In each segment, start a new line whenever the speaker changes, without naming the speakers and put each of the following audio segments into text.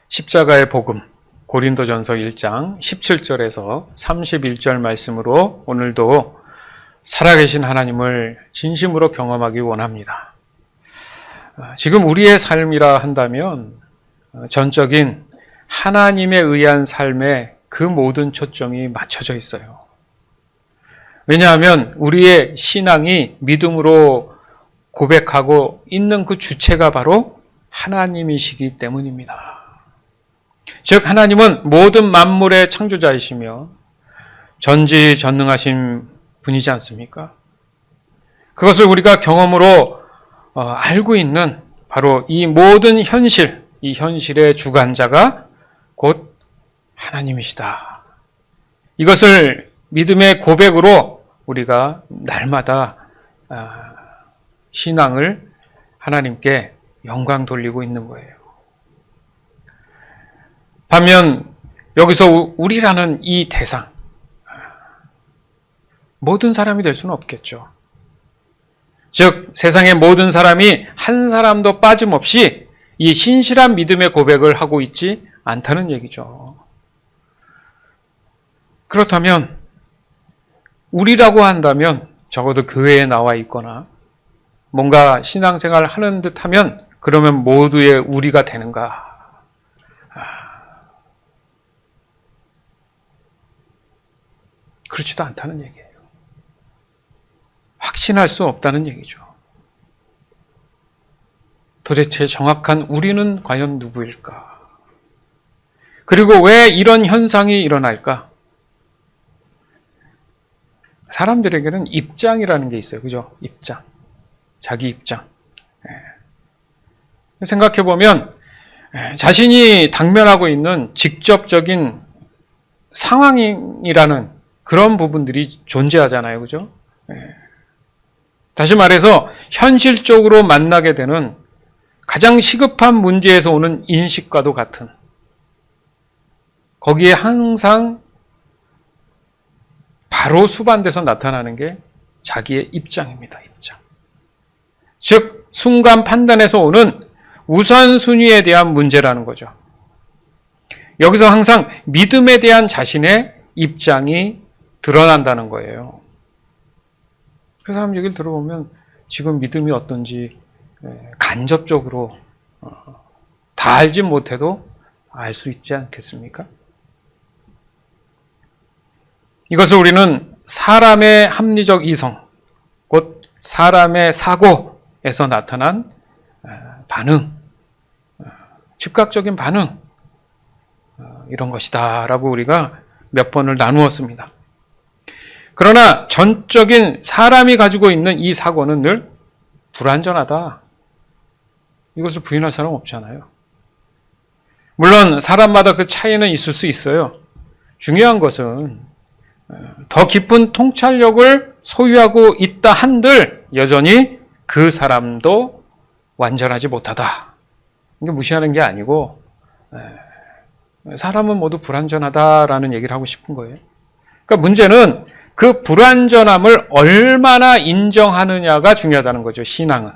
십자가의 복음, 고린도전서 1장 17절에서 31절 말씀으로 오늘도 살아계신 하나님을 진심으로 경험하기 원합니다. 지금 우리의 삶이라 한다면 전적인 하나님에 의한 삶에 그 모든 초점이 맞춰져 있어요. 왜냐하면 우리의 신앙이 믿음으로 고백하고 있는 그 주체가 바로 하나님이시기 때문입니다. 즉 하나님은 모든 만물의 창조자이시며 전지전능하신 분이지 않습니까? 그것을 우리가 경험으로 알고 있는 바로 이 모든 현실, 이 현실의 주관자가 곧 하나님이시다. 이것을 믿음의 고백으로 우리가 날마다 신앙을 하나님께 영광 돌리고 있는 거예요. 반면 여기서 우리라는 이 대상, 모든 사람이 될 수는 없겠죠. 즉 세상의 모든 사람이 한 사람도 빠짐없이 이 신실한 믿음의 고백을 하고 있지 않다는 얘기죠. 그렇다면 우리라고 한다면 적어도 교회에 나와 있거나 뭔가 신앙생활을 하는 듯하면 그러면 모두의 우리가 되는가? 그렇지도 않다는 얘기예요. 확신할 수 없다는 얘기죠. 도대체 정확한 우리는 과연 누구일까? 그리고 왜 이런 현상이 일어날까? 사람들에게는 입장이라는 게 있어요. 그죠? 입장. 자기 입장. 생각해보면 자신이 당면하고 있는 직접적인 상황이라는 그런 부분들이 존재하잖아요. 그죠? 다시 말해서 현실적으로 만나게 되는 가장 시급한 문제에서 오는 인식과도 같은, 거기에 항상 바로 수반돼서 나타나는 게 자기의 입장입니다. 입장. 즉 순간 판단에서 오는 우선순위에 대한 문제라는 거죠. 여기서 항상 믿음에 대한 자신의 입장이 드러난다는 거예요. 그 사람 얘기를 들어보면 지금 믿음이 어떤지 간접적으로 다 알지 못해도 알 수 있지 않겠습니까? 이것을 우리는 사람의 합리적 이성, 곧 사람의 사고에서 나타난 반응, 즉각적인 반응, 이런 것이다 라고 우리가 몇 번을 나누었습니다. 그러나 전적인 사람이 가지고 있는 이 사고는 늘 불완전하다. 이것을 부인할 사람은 없잖아요. 물론 사람마다 그 차이는 있을 수 있어요. 중요한 것은 더 깊은 통찰력을 소유하고 있다 한들 여전히 그 사람도 완전하지 못하다. 이게 무시하는 게 아니고 사람은 모두 불완전하다라는 얘기를 하고 싶은 거예요. 그러니까 문제는 그 불완전함을 얼마나 인정하느냐가 중요하다는 거죠. 신앙은.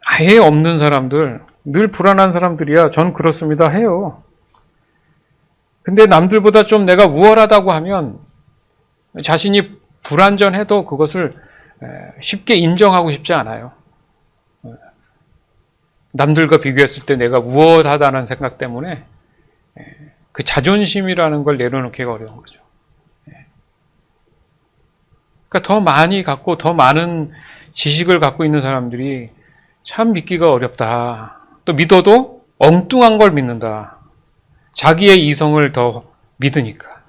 아예 없는 사람들, 늘 불안한 사람들이야 전 그렇습니다 해요. 근데 남들보다 좀 내가 우월하다고 하면 자신이 불완전해도 그것을 쉽게 인정하고 싶지 않아요. 남들과 비교했을 때 내가 우월하다는 생각 때문에 그 자존심이라는 걸 내려놓기가 어려운 거죠. 그러니까 더 많이 갖고 더 많은 지식을 갖고 있는 사람들이 참 믿기가 어렵다. 또 믿어도 엉뚱한 걸 믿는다. 자기의 이성을 더 믿으니까.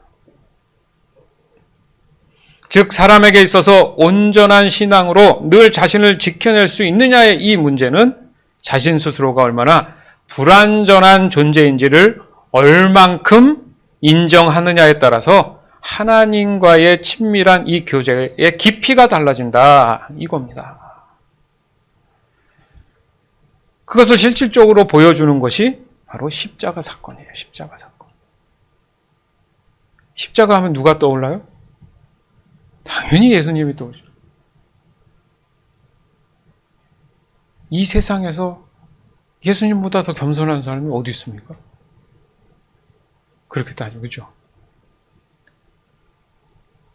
즉 사람에게 있어서 온전한 신앙으로 늘 자신을 지켜낼 수 있느냐의 이 문제는 자신 스스로가 얼마나 불완전한 존재인지를 얼만큼 인정하느냐에 따라서 하나님과의 친밀한 이 교제의 깊이가 달라진다 이겁니다. 그것을 실질적으로 보여주는 것이 바로 십자가 사건이에요. 십자가 사건. 십자가 하면 누가 떠올라요? 당연히 예수님이 떠오르죠. 이 세상에서 예수님보다 더 겸손한 사람이 어디 있습니까? 그렇게 따지고, 그죠?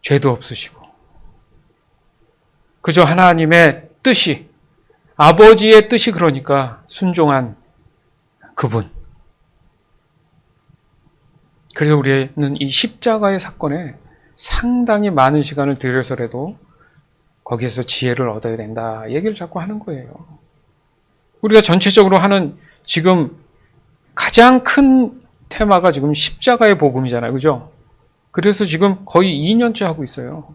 죄도 없으시고, 그저 하나님의 뜻이, 아버지의 뜻이 그러니까 순종한 그분. 그래서 우리는 이 십자가의 사건에 상당히 많은 시간을 들여서라도 거기에서 지혜를 얻어야 된다 얘기를 자꾸 하는 거예요. 우리가 전체적으로 하는 지금 가장 큰 테마가 지금 십자가의 복음이잖아요. 그죠? 그래서 지금 거의 2년째 하고 있어요.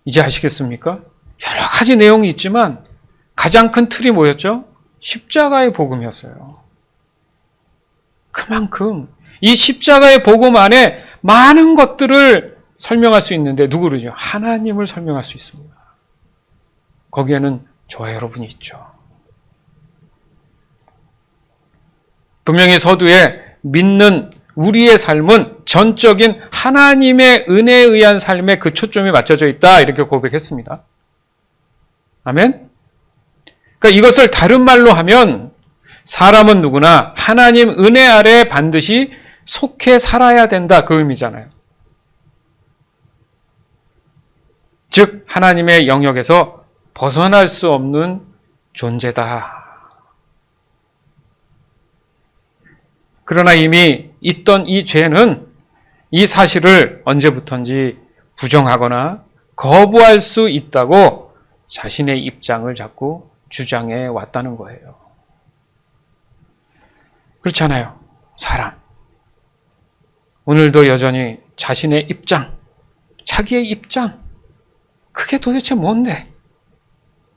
이제 아시겠습니까? 여러 가지 내용이 있지만 가장 큰 틀이 뭐였죠? 십자가의 복음이었어요. 그만큼 이 십자가의 복음 안에 많은 것들을 설명할 수 있는데 누구를요? 하나님을 설명할 수 있습니다. 거기에는 저와 여러분이 있죠. 분명히 서두에 믿는 우리의 삶은 전적인 하나님의 은혜에 의한 삶에 그 초점이 맞춰져 있다 이렇게 고백했습니다. 아멘? 그러니까 이것을 다른 말로 하면 사람은 누구나 하나님 은혜 아래 반드시 속해 살아야 된다 그 의미잖아요. 즉 하나님의 영역에서 벗어날 수 없는 존재다. 그러나 이미 있던 이 죄는 이 사실을 언제부턴지 부정하거나 거부할 수 있다고 자신의 입장을 자꾸 주장해 왔다는 거예요. 그렇잖아요. 사람. 오늘도 여전히 자신의 입장, 자기의 입장, 그게 도대체 뭔데?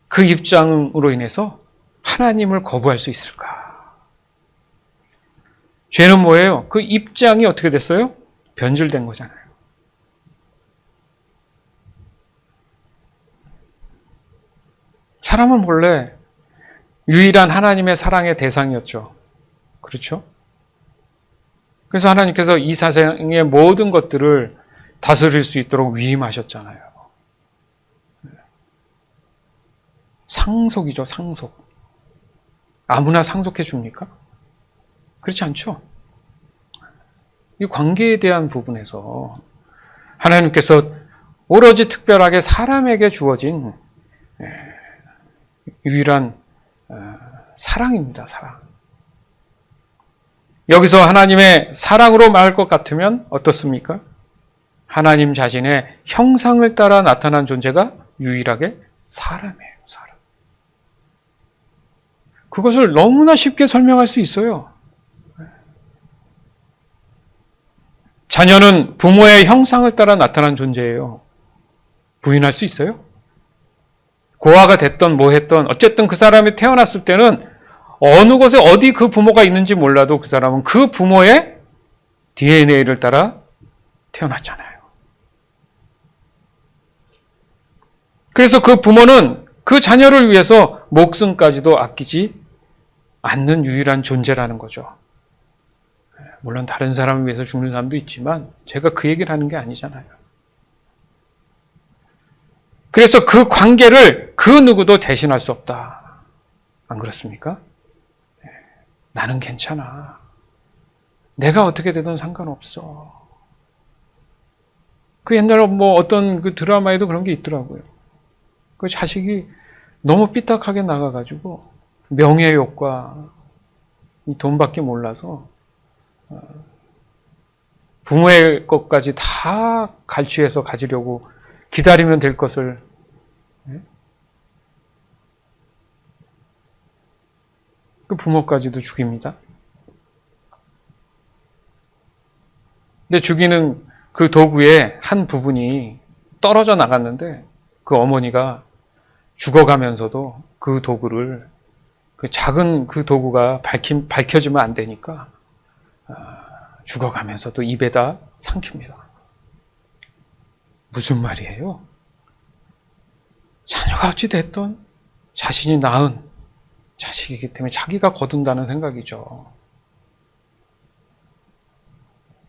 그 입장으로 인해서 하나님을 거부할 수 있을까? 죄는 뭐예요? 그 입장이 어떻게 됐어요? 변질된 거잖아요. 사람은 원래 유일한 하나님의 사랑의 대상이었죠. 그렇죠? 그래서 하나님께서 이 세상의 모든 것들을 다스릴 수 있도록 위임하셨잖아요. 상속이죠, 상속. 아무나 상속해 줍니까? 그렇지 않죠? 이 관계에 대한 부분에서 하나님께서 오로지 특별하게 사람에게 주어진 유일한 사랑입니다, 사랑. 여기서 하나님의 사랑으로 말할 것 같으면 어떻습니까? 하나님 자신의 형상을 따라 나타난 존재가 유일하게 사람이에요, 사람. 그것을 너무나 쉽게 설명할 수 있어요. 자녀는 부모의 형상을 따라 나타난 존재예요. 부인할 수 있어요? 고아가 됐던 뭐 했던 어쨌든 그 사람이 태어났을 때는 어느 곳에 어디 그 부모가 있는지 몰라도 그 사람은 그 부모의 DNA를 따라 태어났잖아요. 그래서 그 부모는 그 자녀를 위해서 목숨까지도 아끼지 않는 유일한 존재라는 거죠. 물론 다른 사람을 위해서 죽는 사람도 있지만 제가 그 얘기를 하는 게 아니잖아요. 그래서 그 관계를 그 누구도 대신할 수 없다. 안 그렇습니까? 나는 괜찮아. 내가 어떻게 되든 상관없어. 그 옛날에 뭐 어떤 그 드라마에도 그런 게 있더라고요. 그 자식이 너무 삐딱하게 나가가지고 명예욕과 이 돈밖에 몰라서 부모의 것까지 다 갈취해서 가지려고 기다리면 될 것을 그 부모까지도 죽입니다. 근데 죽이는 그 도구의 한 부분이 떨어져 나갔는데 그 어머니가 죽어가면서도 그 도구를 그 작은 그 도구가 밝혀지면 안 되니까 죽어가면서도 입에다 삼킵니다. 무슨 말이에요? 자녀가 어찌 됐든 자신이 낳은 자식이기 때문에 자기가 거둔다는 생각이죠.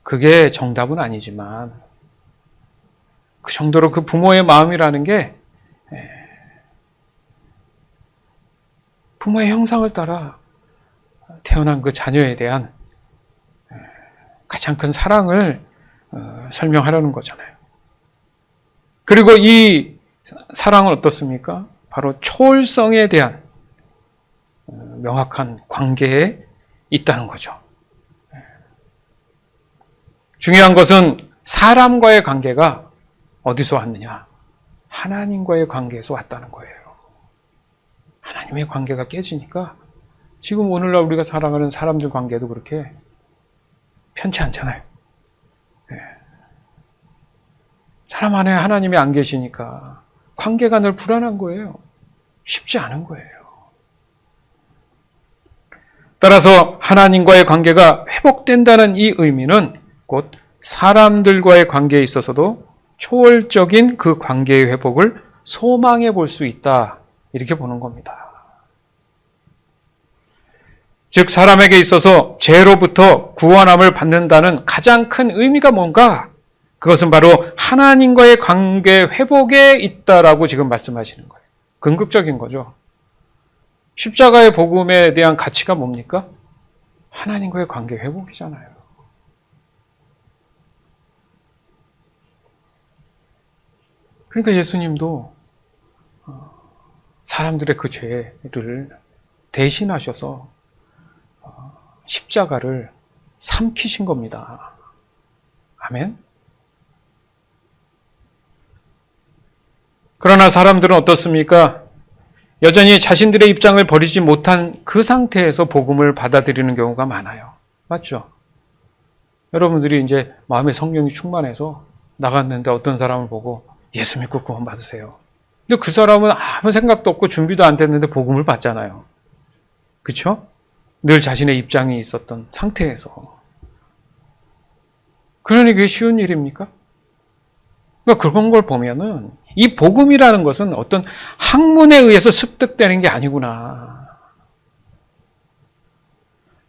그게 정답은 아니지만 그 정도로 그 부모의 마음이라는 게 부모의 형상을 따라 태어난 그 자녀에 대한 가장 큰 사랑을 설명하려는 거잖아요. 그리고 이 사랑은 어떻습니까? 바로 초월성에 대한 명확한 관계에 있다는 거죠. 중요한 것은 사람과의 관계가 어디서 왔느냐? 하나님과의 관계에서 왔다는 거예요. 하나님의 관계가 깨지니까 지금 오늘날 우리가 살아가는 사람들 관계도 그렇게 편치 않잖아요. 사람 안에 하나님이 안 계시니까 관계가 늘 불안한 거예요. 쉽지 않은 거예요. 따라서 하나님과의 관계가 회복된다는 이 의미는 곧 사람들과의 관계에 있어서도 초월적인 그 관계의 회복을 소망해 볼 수 있다. 이렇게 보는 겁니다. 즉 사람에게 있어서 죄로부터 구원함을 받는다는 가장 큰 의미가 뭔가? 그것은 바로 하나님과의 관계 회복에 있다라고 지금 말씀하시는 거예요. 궁극적인 거죠. 십자가의 복음에 대한 가치가 뭡니까? 하나님과의 관계 회복이잖아요. 그러니까 예수님도 사람들의 그 죄를 대신하셔서 십자가를 삼키신 겁니다. 아멘? 그러나 사람들은 어떻습니까? 여전히 자신들의 입장을 버리지 못한 그 상태에서 복음을 받아들이는 경우가 많아요. 맞죠? 여러분들이 이제 마음에 성령이 충만해서 나갔는데 어떤 사람을 보고 예수 믿고 구원 받으세요. 근데 그 사람은 아무 생각도 없고 준비도 안 됐는데 복음을 받잖아요. 그렇죠? 늘 자신의 입장이 있었던 상태에서. 그러니 그게 쉬운 일입니까? 그러니까 그런 걸 보면은 이 복음이라는 것은 어떤 학문에 의해서 습득되는 게 아니구나.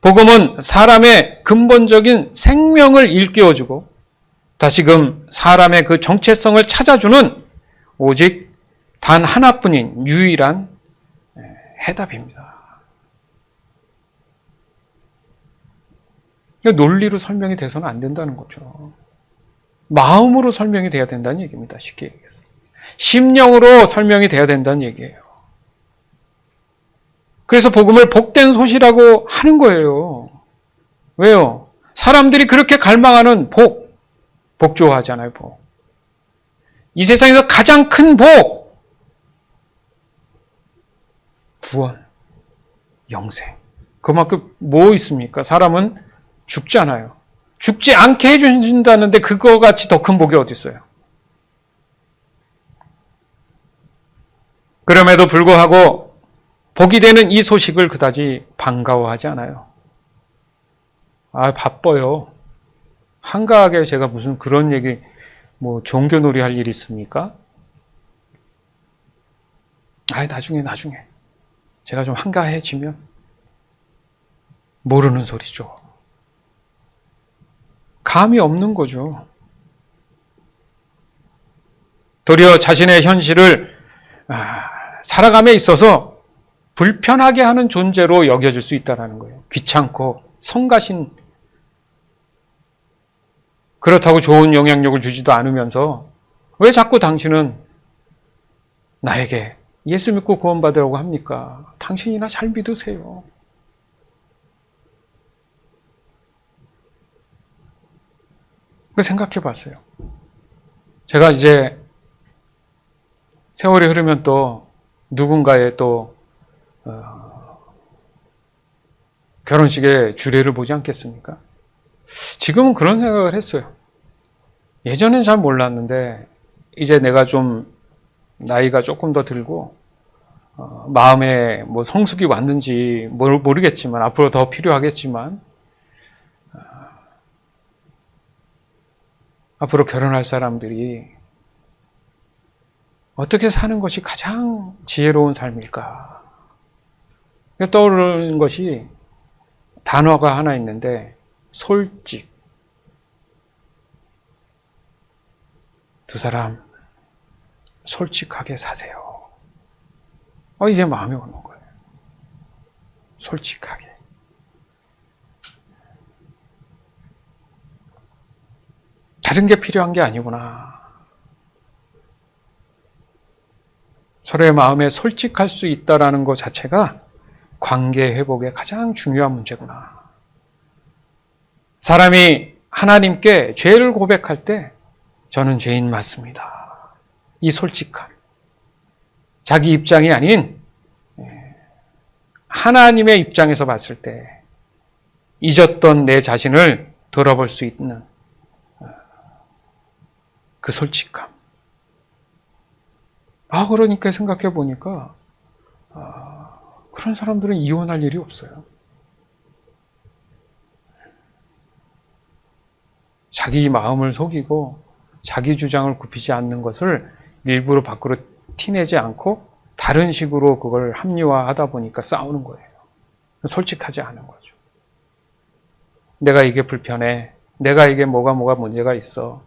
복음은 사람의 근본적인 생명을 일깨워주고 다시금 사람의 그 정체성을 찾아주는 오직 단 하나뿐인 유일한 해답입니다. 논리로 설명이 돼서는 안 된다는 거죠. 마음으로 설명이 돼야 된다는 얘기입니다. 쉽게 얘기해서. 심령으로 설명이 돼야 된다는 얘기예요. 그래서 복음을 복된 소식이라고 하는 거예요. 왜요? 사람들이 그렇게 갈망하는 복 좋아하잖아요, 복. 이 세상에서 가장 큰 복! 구원, 영생. 그만큼 뭐 있습니까? 사람은 죽잖아요. 죽지 않게 해준다는데 그거 같이 더 큰 복이 어디 있어요? 그럼에도 불구하고 복이 되는 이 소식을 그다지 반가워하지 않아요. 아, 바빠요. 한가하게 제가 무슨 그런 얘기, 뭐 종교놀이 할 일이 있습니까? 아, 나중에. 제가 좀 한가해지면 모르는 소리죠. 감이 없는 거죠. 도리어 자신의 현실을 살아감에 있어서 불편하게 하는 존재로 여겨질 수 있다는 거예요. 귀찮고 성가신, 그렇다고 좋은 영향력을 주지도 않으면서 왜 자꾸 당신은 나에게 예수 믿고 구원받으라고 합니까? 당신이나 잘 믿으세요. 생각해 봤어요. 제가 이제 세월이 흐르면 또 누군가의 또 결혼식에 주례를 보지 않겠습니까? 지금은 그런 생각을 했어요. 예전엔 잘 몰랐는데 이제 내가 좀 나이가 조금 더 들고 마음에 뭐 성숙이 왔는지 모르겠지만 앞으로 더 필요하겠지만 앞으로 결혼할 사람들이 어떻게 사는 것이 가장 지혜로운 삶일까? 떠오르는 것이 단어가 하나 있는데 솔직. 두 사람 솔직하게 사세요. 이게 마음에 오는 거예요. 솔직하게. 다른 게 필요한 게 아니구나. 서로의 마음에 솔직할 수 있다라는 것 자체가 관계 회복의 가장 중요한 문제구나. 사람이 하나님께 죄를 고백할 때 저는 죄인 맞습니다. 이 솔직함. 자기 입장이 아닌 하나님의 입장에서 봤을 때 잊었던 내 자신을 돌아볼 수 있는 그 솔직함. 그러니까 생각해 보니까 그런 사람들은 이혼할 일이 없어요. 자기 마음을 속이고 자기 주장을 굽히지 않는 것을 일부러 밖으로 티내지 않고 다른 식으로 그걸 합리화하다 보니까 싸우는 거예요. 솔직하지 않은 거죠. 내가 이게 불편해. 내가 이게 뭐가 문제가 있어.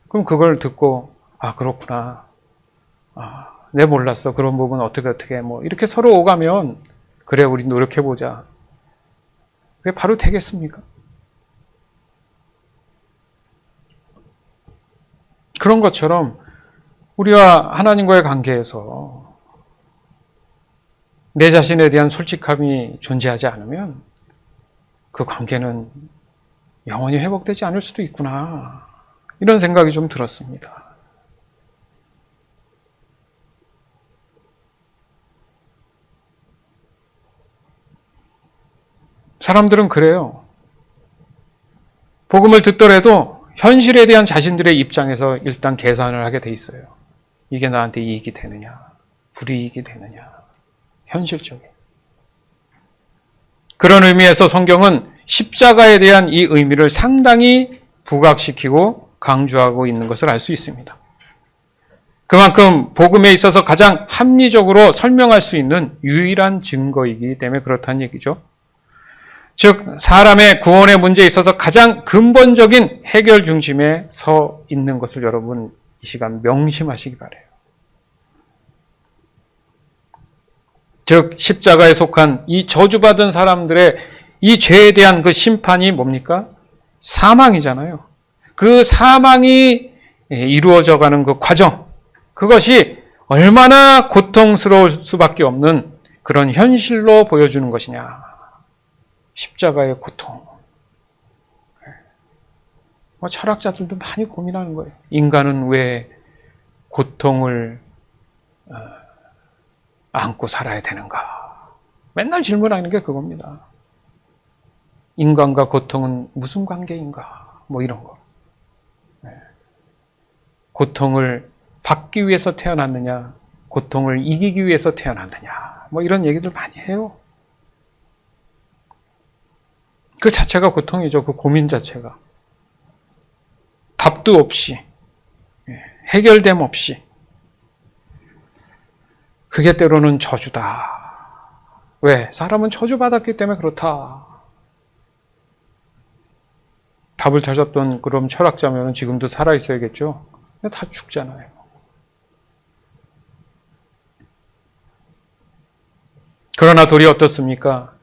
그럼 그걸 듣고 그렇구나. 내 몰랐어. 그런 부분 어떻게 이렇게 서로 오가면 그래 우리 노력해보자. 그게 바로 되겠습니까? 그런 것처럼 우리와 하나님과의 관계에서 내 자신에 대한 솔직함이 존재하지 않으면 그 관계는 영원히 회복되지 않을 수도 있구나. 이런 생각이 좀 들었습니다. 사람들은 그래요. 복음을 듣더라도 현실에 대한 자신들의 입장에서 일단 계산을 하게 돼 있어요. 이게 나한테 이익이 되느냐, 불이익이 되느냐, 현실적인. 그런 의미에서 성경은 십자가에 대한 이 의미를 상당히 부각시키고 강조하고 있는 것을 알 수 있습니다. 그만큼 복음에 있어서 가장 합리적으로 설명할 수 있는 유일한 증거이기 때문에 그렇다는 얘기죠. 즉 사람의 구원의 문제에 있어서 가장 근본적인 해결 중심에 서 있는 것을 여러분 이 시간 명심하시기 바라요. 즉 십자가에 속한 이 저주받은 사람들의 이 죄에 대한 그 심판이 뭡니까? 사망이잖아요. 그 사망이 이루어져가는 그 과정, 그것이 얼마나 고통스러울 수밖에 없는 그런 현실로 보여주는 것이냐. 십자가의 고통. 철학자들도 많이 고민하는 거예요. 인간은 왜 고통을 안고 살아야 되는가? 맨날 질문하는 게 그겁니다. 인간과 고통은 무슨 관계인가? 이런 거. 고통을 받기 위해서 태어났느냐? 고통을 이기기 위해서 태어났느냐? 이런 얘기들 많이 해요. 그 자체가 고통이죠. 그 고민 자체가. 답도 없이, 해결됨 없이. 그게 때로는 저주다. 왜? 사람은 저주받았기 때문에 그렇다. 답을 찾았던 그런 철학자면 지금도 살아있어야겠죠? 다 죽잖아요. 그러나 도리 어떻습니까?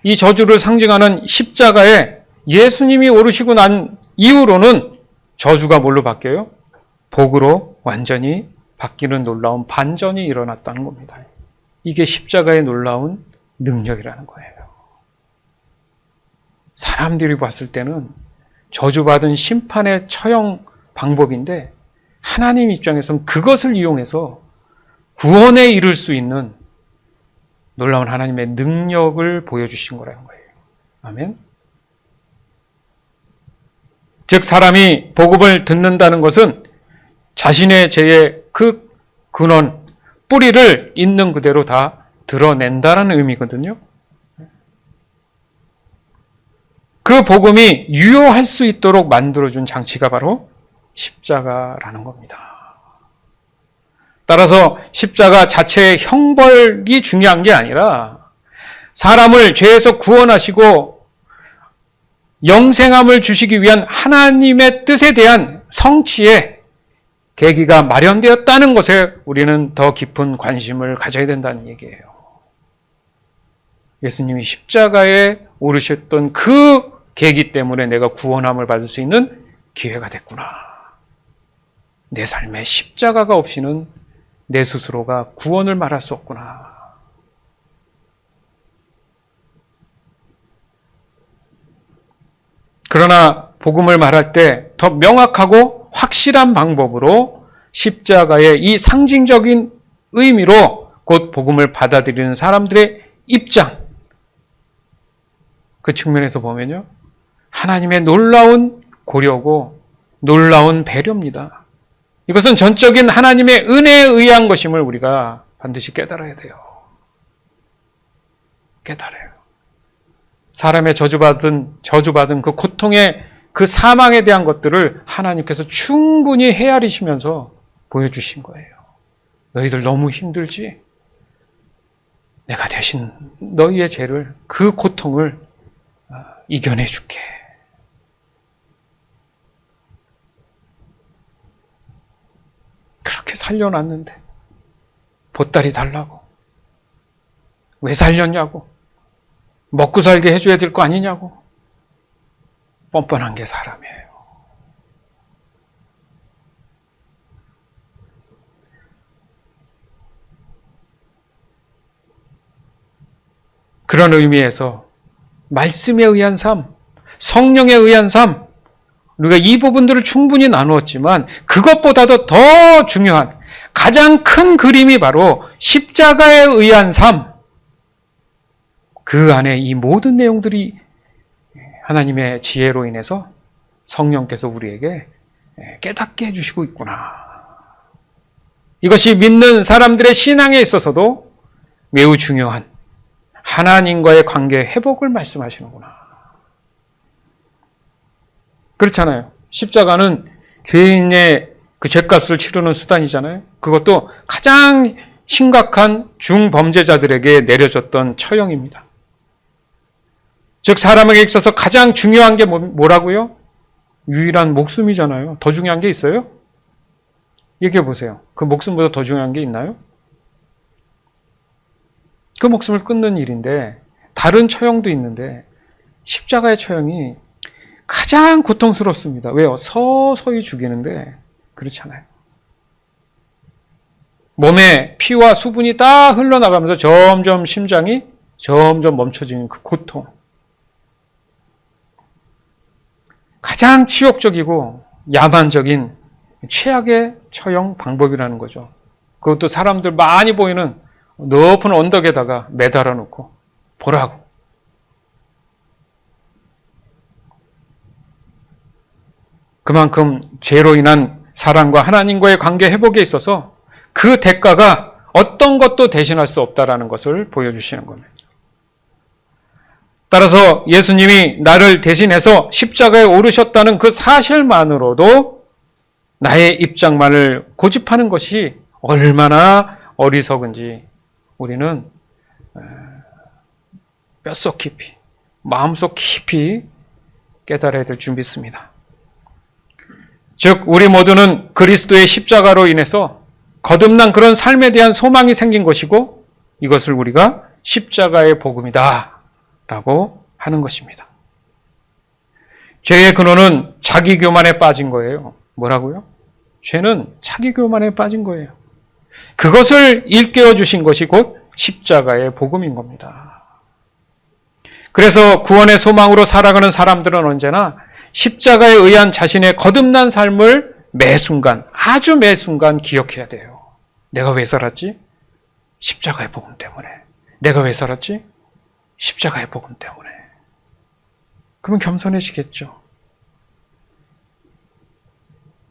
이 저주를 상징하는 십자가에 예수님이 오르시고 난 이후로는 저주가 뭘로 바뀌어요? 복으로 완전히 바뀌는 놀라운 반전이 일어났다는 겁니다. 이게 십자가의 놀라운 능력이라는 거예요. 사람들이 봤을 때는 저주받은 심판의 처형 방법인데 하나님 입장에서는 그것을 이용해서 구원에 이를 수 있는 놀라운 하나님의 능력을 보여주신 거라는 거예요. 아멘. 즉 사람이 복음을 듣는다는 것은 자신의 죄의 그 근원, 뿌리를 있는 그대로 다 드러낸다는 의미거든요. 그 복음이 유효할 수 있도록 만들어준 장치가 바로 십자가라는 겁니다. 따라서 십자가 자체의 형벌이 중요한 게 아니라 사람을 죄에서 구원하시고 영생함을 주시기 위한 하나님의 뜻에 대한 성취의 계기가 마련되었다는 것에 우리는 더 깊은 관심을 가져야 된다는 얘기예요. 예수님이 십자가에 오르셨던 그 계기 때문에 내가 구원함을 받을 수 있는 기회가 됐구나. 내 삶에 십자가가 없이는 내 스스로가 구원을 말할 수 없구나. 그러나 복음을 말할 때 더 명확하고 확실한 방법으로 십자가의 이 상징적인 의미로 곧 복음을 받아들이는 사람들의 입장, 그 측면에서 보면요, 하나님의 놀라운 고려고 놀라운 배려입니다. 이것은 전적인 하나님의 은혜에 의한 것임을 우리가 반드시 깨달아야 돼요. 깨달아요. 사람의 저주받은 그 고통의 그 사망에 대한 것들을 하나님께서 충분히 헤아리시면서 보여주신 거예요. 너희들 너무 힘들지? 내가 대신 너희의 죄를, 그 고통을 이겨내 줄게. 그렇게 살려놨는데 보따리 달라고. 왜 살렸냐고. 먹고 살게 해줘야 될 거 아니냐고. 뻔뻔한 게 사람이에요. 그런 의미에서 말씀에 의한 삶, 성령에 의한 삶, 우리가 이 부분들을 충분히 나누었지만 그것보다도 더 중요한 가장 큰 그림이 바로 십자가에 의한 삶, 그 안에 이 모든 내용들이 하나님의 지혜로 인해서 성령께서 우리에게 깨닫게 해주시고 있구나. 이것이 믿는 사람들의 신앙에 있어서도 매우 중요한 하나님과의 관계 회복을 말씀하시는구나. 그렇잖아요. 십자가는 죄인의 그 죄값을 치르는 수단이잖아요. 그것도 가장 심각한 중범죄자들에게 내려졌던 처형입니다. 즉 사람에게 있어서 가장 중요한 게 뭐라고요? 유일한 목숨이잖아요. 더 중요한 게 있어요? 얘기해 보세요. 그 목숨보다 더 중요한 게 있나요? 그 목숨을 끊는 일인데 다른 처형도 있는데 십자가의 처형이 가장 고통스럽습니다. 왜요? 서서히 죽이는데 그렇잖아요. 몸에 피와 수분이 다 흘러나가면서 점점 심장이 점점 멈춰지는 그 고통. 가장 치욕적이고 야만적인 최악의 처형 방법이라는 거죠. 그것도 사람들 많이 보이는 높은 언덕에다가 매달아 놓고 보라고. 그만큼 죄로 인한 사랑과 하나님과의 관계 회복에 있어서 그 대가가 어떤 것도 대신할 수 없다라는 것을 보여주시는 겁니다. 따라서 예수님이 나를 대신해서 십자가에 오르셨다는 그 사실만으로도 나의 입장만을 고집하는 것이 얼마나 어리석은지 우리는 뼛속 깊이, 마음속 깊이 깨달아야 될 준비 있습니다. 즉 우리 모두는 그리스도의 십자가로 인해서 거듭난 그런 삶에 대한 소망이 생긴 것이고 이것을 우리가 십자가의 복음이다 라고 하는 것입니다. 죄의 근원은 자기교만에 빠진 거예요. 뭐라고요? 죄는 자기교만에 빠진 거예요. 그것을 일깨워 주신 것이 곧 십자가의 복음인 겁니다. 그래서 구원의 소망으로 살아가는 사람들은 언제나 십자가에 의한 자신의 거듭난 삶을 매 순간, 아주 매 순간 기억해야 돼요. 내가 왜 살았지? 십자가의 복음 때문에. 내가 왜 살았지? 십자가의 복음 때문에. 그러면 겸손해지겠죠.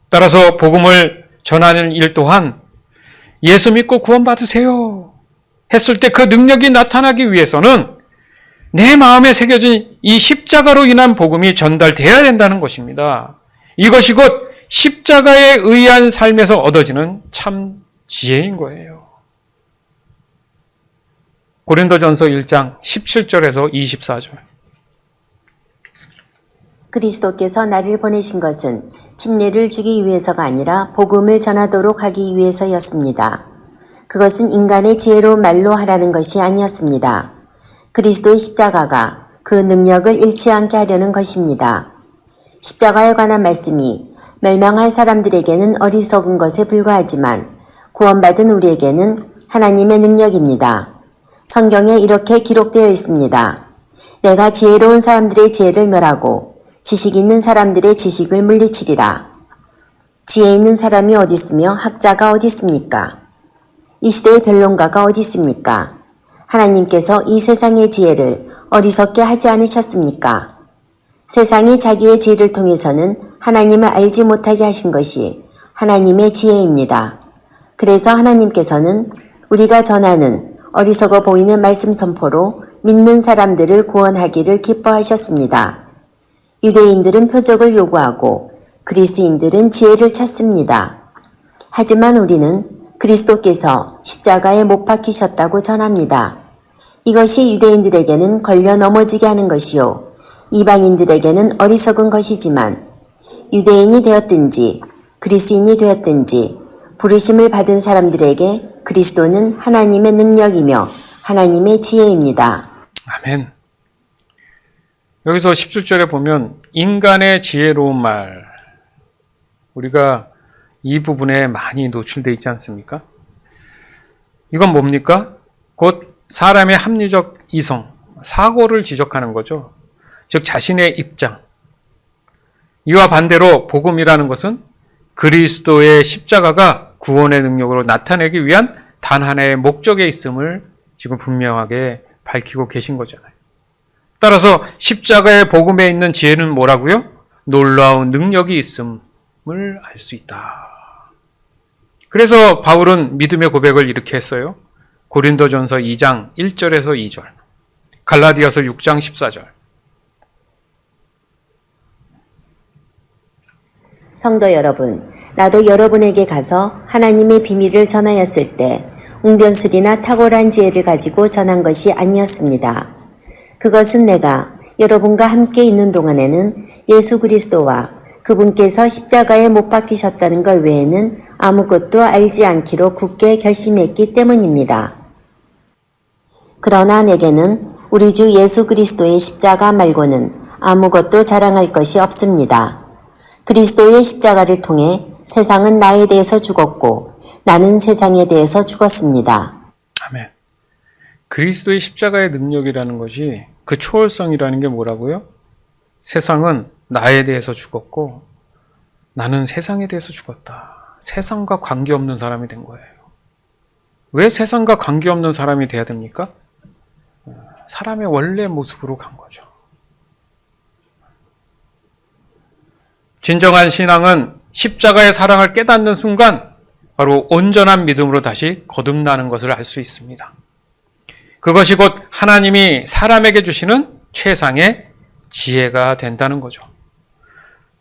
따라서 복음을 전하는 일 또한 예수 믿고 구원받으세요 했을 때 그 능력이 나타나기 위해서는 내 마음에 새겨진 이 십자가로 인한 복음이 전달돼야 된다는 것입니다. 이것이 곧 십자가에 의한 삶에서 얻어지는 참 지혜인 거예요. 고린도전서 1장 17절에서 24절.
그리스도께서 나를 보내신 것은 침례를 주기 위해서가 아니라 복음을 전하도록 하기 위해서였습니다. 그것은 인간의 지혜로운 말로 하라는 것이 아니었습니다. 그리스도의 십자가가 그 능력을 잃지 않게 하려는 것입니다. 십자가에 관한 말씀이 멸망할 사람들에게는 어리석은 것에 불과하지만 구원받은 우리에게는 하나님의 능력입니다. 성경에 이렇게 기록되어 있습니다. 내가 지혜로운 사람들의 지혜를 멸하고 지식 있는 사람들의 지식을 물리치리라. 지혜 있는 사람이 어디 있으며 학자가 어디 있습니까? 이 시대의 변론가가 어디 있습니까? 하나님께서 이 세상의 지혜를 어리석게 하지 않으셨습니까? 세상이 자기의 지혜를 통해서는 하나님을 알지 못하게 하신 것이 하나님의 지혜입니다. 그래서 하나님께서는 우리가 전하는 어리석어 보이는 말씀 선포로 믿는 사람들을 구원하기를 기뻐하셨습니다. 유대인들은 표적을 요구하고 그리스인들은 지혜를 찾습니다. 하지만 우리는 그리스도께서 십자가에 못 박히셨다고 전합니다. 이것이 유대인들에게는 걸려 넘어지게 하는 것이요 이방인들에게는 어리석은 것이지만 유대인이 되었든지 그리스인이 되었든지 부르심을 받은 사람들에게 그리스도는 하나님의 능력이며 하나님의 지혜입니다.
아멘. 여기서 17절에 보면 인간의 지혜로운 말, 우리가 이 부분에 많이 노출되어 있지 않습니까? 이건 뭡니까? 곧 사람의 합리적 이성, 사고를 지적하는 거죠. 즉 자신의 입장. 이와 반대로 복음이라는 것은 그리스도의 십자가가 구원의 능력으로 나타내기 위한 단 하나의 목적에 있음을 지금 분명하게 밝히고 계신 거잖아요. 따라서 십자가의 복음에 있는 지혜는 뭐라고요? 놀라운 능력이 있음을 알 수 있다. 그래서 바울은 믿음의 고백을 이렇게 했어요. 고린도전서 2장 1절에서 2절, 갈라디아서 6장 14절.
성도 여러분, 나도 여러분에게 가서 하나님의 비밀을 전하였을 때 웅변술이나 탁월한 지혜를 가지고 전한 것이 아니었습니다. 그것은 내가 여러분과 함께 있는 동안에는 예수 그리스도와 그분께서 십자가에 못 박히셨다는 것 외에는 아무것도 알지 않기로 굳게 결심했기 때문입니다. 그러나 내게는 우리 주 예수 그리스도의 십자가 말고는 아무것도 자랑할 것이 없습니다. 그리스도의 십자가를 통해 세상은 나에 대해서 죽었고 나는 세상에 대해서 죽었습니다.
아멘. 그리스도의 십자가의 능력이라는 것이 그 초월성이라는 게 뭐라고요? 세상은 나에 대해서 죽었고 나는 세상에 대해서 죽었다. 세상과 관계없는 사람이 된 거예요. 왜 세상과 관계없는 사람이 돼야 됩니까? 사람의 원래 모습으로 간 거죠. 진정한 신앙은 십자가의 사랑을 깨닫는 순간 바로 온전한 믿음으로 다시 거듭나는 것을 알 수 있습니다. 그것이 곧 하나님이 사람에게 주시는 최상의 지혜가 된다는 거죠.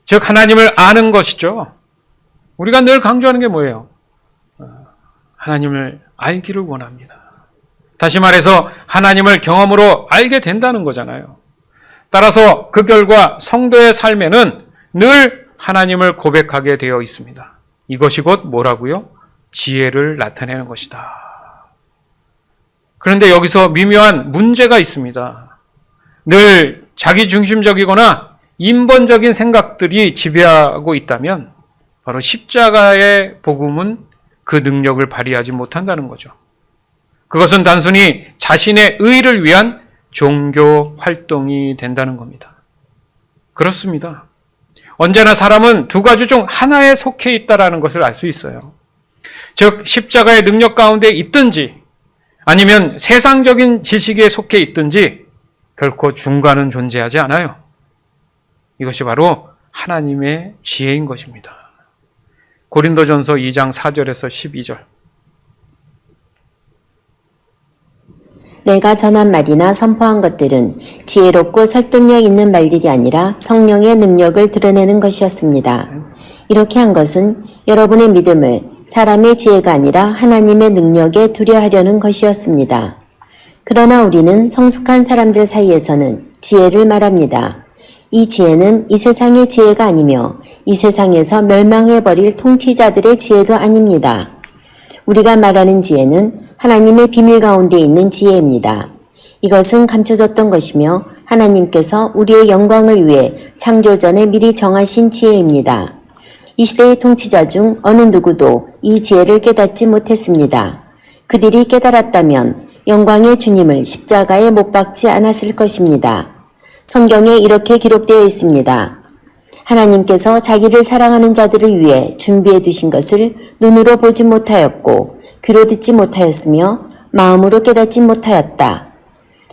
즉 하나님을 아는 것이죠. 우리가 늘 강조하는 게 뭐예요? 하나님을 알기를 원합니다. 다시 말해서 하나님을 경험으로 알게 된다는 거잖아요. 따라서 그 결과 성도의 삶에는 늘 하나님을 고백하게 되어 있습니다. 이것이 곧 뭐라고요? 지혜를 나타내는 것이다. 그런데 여기서 미묘한 문제가 있습니다. 늘 자기중심적이거나 인본적인 생각들이 지배하고 있다면 바로 십자가의 복음은 그 능력을 발휘하지 못한다는 거죠. 그것은 단순히 자신의 의를 위한 종교 활동이 된다는 겁니다. 그렇습니다. 언제나 사람은 두 가지 중 하나에 속해 있다는 것을 알 수 있어요. 즉 십자가의 능력 가운데 있든지 아니면 세상적인 지식에 속해 있든지 결코 중간은 존재하지 않아요. 이것이 바로 하나님의 지혜인 것입니다. 고린도전서 2장 4절에서 12절.
내가 전한 말이나 선포한 것들은 지혜롭고 설득력 있는 말들이 아니라 성령의 능력을 드러내는 것이었습니다. 이렇게 한 것은 여러분의 믿음을 사람의 지혜가 아니라 하나님의 능력에 두려 하려는 것이었습니다. 그러나 우리는 성숙한 사람들 사이에서는 지혜를 말합니다. 이 지혜는 이 세상의 지혜가 아니며 이 세상에서 멸망해버릴 통치자들의 지혜도 아닙니다. 우리가 말하는 지혜는 하나님의 비밀 가운데 있는 지혜입니다. 이것은 감춰졌던 것이며 하나님께서 우리의 영광을 위해 창조전에 미리 정하신 지혜입니다. 이 시대의 통치자 중 어느 누구도 이 지혜를 깨닫지 못했습니다. 그들이 깨달았다면 영광의 주님을 십자가에 못 박지 않았을 것입니다. 성경에 이렇게 기록되어 있습니다. 하나님께서 자기를 사랑하는 자들을 위해 준비해 두신 것을 눈으로 보지 못하였고 귀로 듣지 못하였으며 마음으로 깨닫지 못하였다.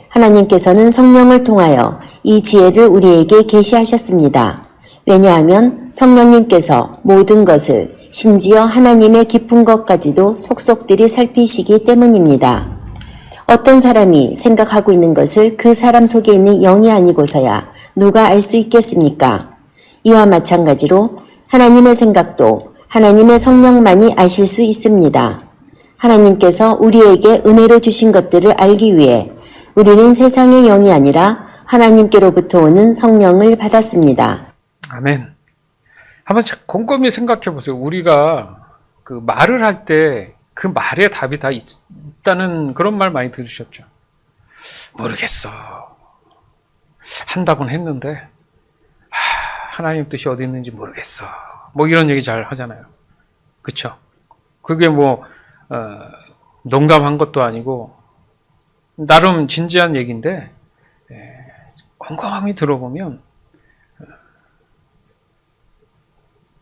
하나님께서는 성령을 통하여 이 지혜를 우리에게 계시하셨습니다. 왜냐하면 성령님께서 모든 것을 심지어 하나님의 깊은 것까지도 속속들이 살피시기 때문입니다. 어떤 사람이 생각하고 있는 것을 그 사람 속에 있는 영이 아니고서야 누가 알 수 있겠습니까? 이와 마찬가지로 하나님의 생각도 하나님의 성령만이 아실 수 있습니다. 하나님께서 우리에게 은혜로 주신 것들을 알기 위해 우리는 세상의 영이 아니라 하나님께로부터 오는 성령을 받았습니다.
아멘. 한번 곰곰이 생각해 보세요. 우리가 그 말을 할 때 그 말에 답이 다 있다는 그런 말 많이 들으셨죠? 모르겠어. 한다고는 했는데 하나님 뜻이 어디 있는지 모르겠어. 뭐 이런 얘기 잘 하잖아요. 그쵸? 그게 뭐 농담한 것도 아니고 나름 진지한 얘기인데 곰곰이 들어보면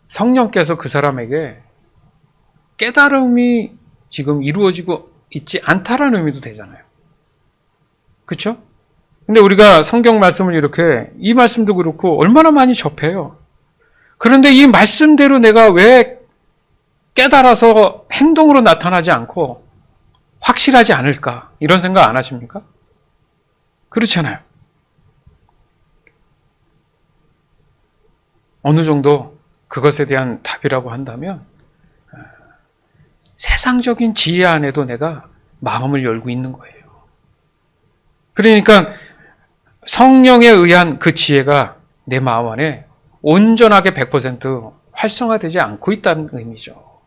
성령께서 그 사람에게 깨달음이 지금 이루어지고 있지 않다라는 의미도 되잖아요. 그쵸? 근데 우리가 성경 말씀을 이렇게 이 말씀도 그렇고 얼마나 많이 접해요. 그런데 이 말씀대로 내가 왜 깨달아서 행동으로 나타나지 않고 확실하지 않을까? 이런 생각 안 하십니까? 그렇잖아요. 어느 정도 그것에 대한 답이라고 한다면 세상적인 지혜 안에도 내가 마음을 열고 있는 거예요. 그러니까 성령에 의한 그 지혜가 내 마음 안에 온전하게 100% 활성화되지 않고 있다는 의미죠.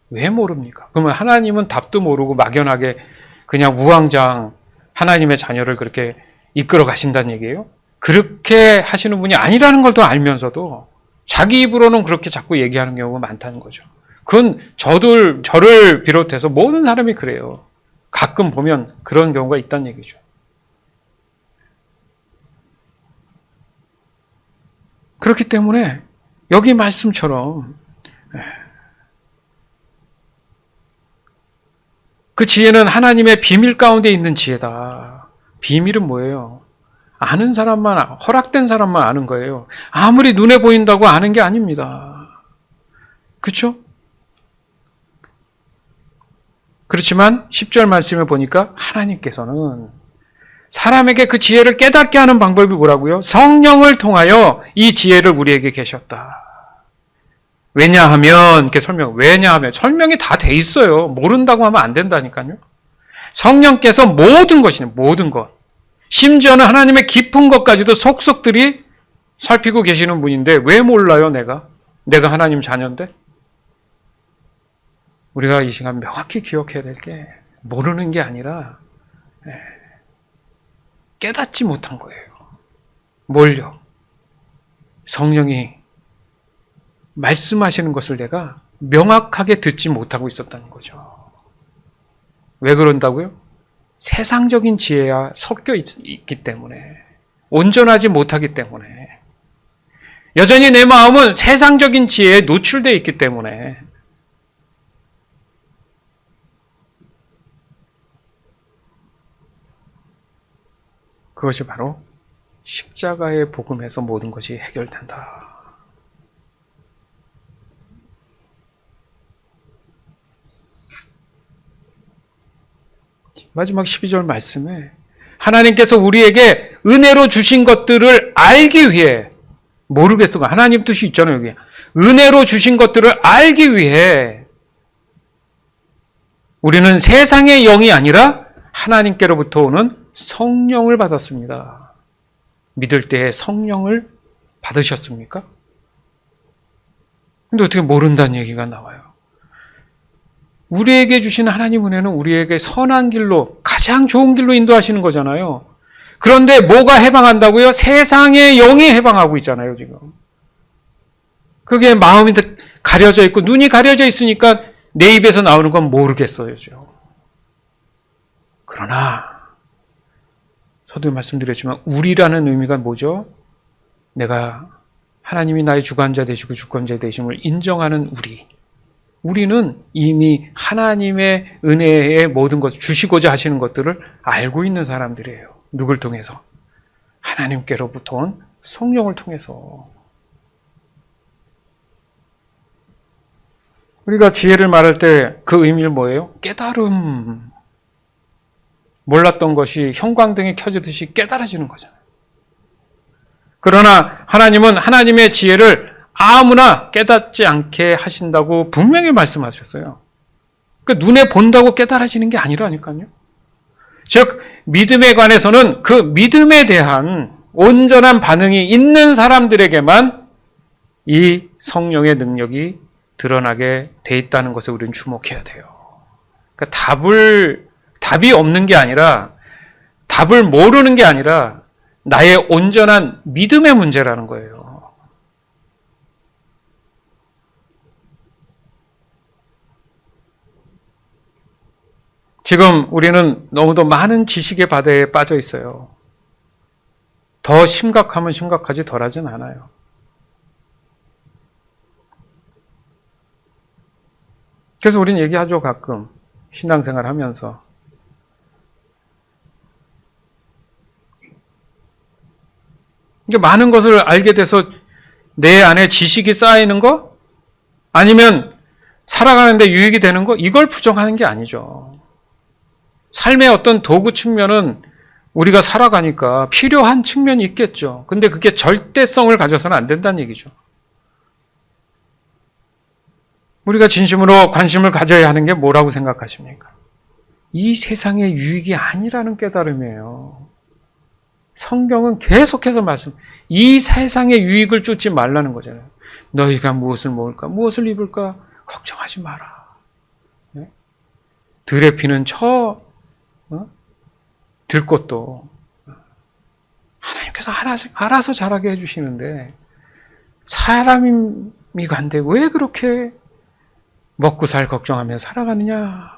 왜 모릅니까? 그러면 하나님은 답도 모르고 막연하게 그냥 우왕좌왕 하나님의 자녀를 그렇게 이끌어 가신다는 얘기예요? 그렇게 하시는 분이 아니라는 걸 더 알면서도 자기 입으로는 그렇게 자꾸 얘기하는 경우가 많다는 거죠. 그건 저를 비롯해서 모든 사람이 그래요. 가끔 보면 그런 경우가 있다는 얘기죠. 그렇기 때문에 여기 말씀처럼 그 지혜는 하나님의 비밀 가운데 있는 지혜다. 비밀은 뭐예요? 아는 사람만, 허락된 사람만 아는 거예요. 아무리 눈에 보인다고 아는 게 아닙니다. 그렇죠? 그렇지만 10절 말씀을 보니까 하나님께서는 사람에게 그 지혜를 깨닫게 하는 방법이 뭐라고요? 성령을 통하여 이 지혜를 우리에게 계셨다. 왜냐하면 설명이 다 돼 있어요. 모른다고 하면 안 된다니까요. 성령께서 모든 것이네, 모든 것. 심지어는 하나님의 깊은 것까지도 속속들이 살피고 계시는 분인데 왜 몰라요, 내가 하나님 자녀인데? 우리가 이 시간 명확히 기억해야 될 게 모르는 게 아니라 깨닫지 못한 거예요. 뭘요? 성령이 말씀하시는 것을 내가 명확하게 듣지 못하고 있었다는 거죠. 왜 그런다고요? 세상적인 지혜와 섞여 있기 때문에, 온전하지 못하기 때문에, 여전히 내 마음은 세상적인 지혜에 노출되어 있기 때문에 그것이 바로 십자가의 복음에서 모든 것이 해결된다. 마지막 12절 말씀에 하나님께서 우리에게 은혜로 주신 것들을 알기 위해, 모르겠어. 하나님 뜻이 있잖아요, 여기. 은혜로 주신 것들을 알기 위해 우리는 세상의 영이 아니라 하나님께로부터 오는 성령을 받았습니다. 믿을 때에 성령을 받으셨습니까? 근데 어떻게 모른다는 얘기가 나와요? 우리에게 주신 하나님 은혜는 우리에게 선한 길로, 가장 좋은 길로 인도하시는 거잖아요. 그런데 뭐가 해방한다고요? 세상의 영이 해방하고 있잖아요, 지금. 그게 마음이 가려져 있고 눈이 가려져 있으니까 내 입에서 나오는 건 모르겠어요. 그러나 서두에 말씀드렸지만 우리라는 의미가 뭐죠? 내가 하나님이 나의 주관자 되시고 주권자 되심을 인정하는 우리는 이미 하나님의 은혜의 모든 것을 주시고자 하시는 것들을 알고 있는 사람들이에요. 누굴 통해서? 하나님께로부터 온 성령을 통해서. 우리가 지혜를 말할 때 그 의미는 뭐예요? 깨달음. 몰랐던 것이 형광등이 켜지듯이 깨달아지는 거잖아요. 그러나 하나님은 하나님의 지혜를 아무나 깨닫지 않게 하신다고 분명히 말씀하셨어요. 그러니까 눈에 본다고 깨달아지는 게 아니라니까요. 즉 믿음에 관해서는 그 믿음에 대한 온전한 반응이 있는 사람들에게만 이 성령의 능력이 드러나게 돼 있다는 것에 우리는 주목해야 돼요. 그러니까 답이 없는 게 아니라, 답을 모르는 게 아니라 나의 온전한 믿음의 문제라는 거예요. 지금 우리는 너무도 많은 지식의 바다에 빠져 있어요. 더 심각하면 심각하지 덜하진 않아요. 그래서 우리는 얘기하죠, 가끔. 신앙생활 하면서. 많은 것을 알게 돼서 내 안에 지식이 쌓이는 거? 아니면 살아가는데 유익이 되는 거? 이걸 부정하는 게 아니죠. 삶의 어떤 도구 측면은 우리가 살아가니까 필요한 측면이 있겠죠. 근데 그게 절대성을 가져서는 안 된다는 얘기죠. 우리가 진심으로 관심을 가져야 하는 게 뭐라고 생각하십니까? 이 세상의 유익이 아니라는 깨달음이에요. 성경은 계속해서 이 세상의 유익을 쫓지 말라는 거잖아요. 너희가 무엇을 먹을까, 무엇을 입을까 걱정하지 마라. 네? 들에 피는 들꽃도 하나님께서 알아서 자라게 해주시는데 사람이 간데 왜 그렇게 먹고 살 걱정하며 살아가느냐?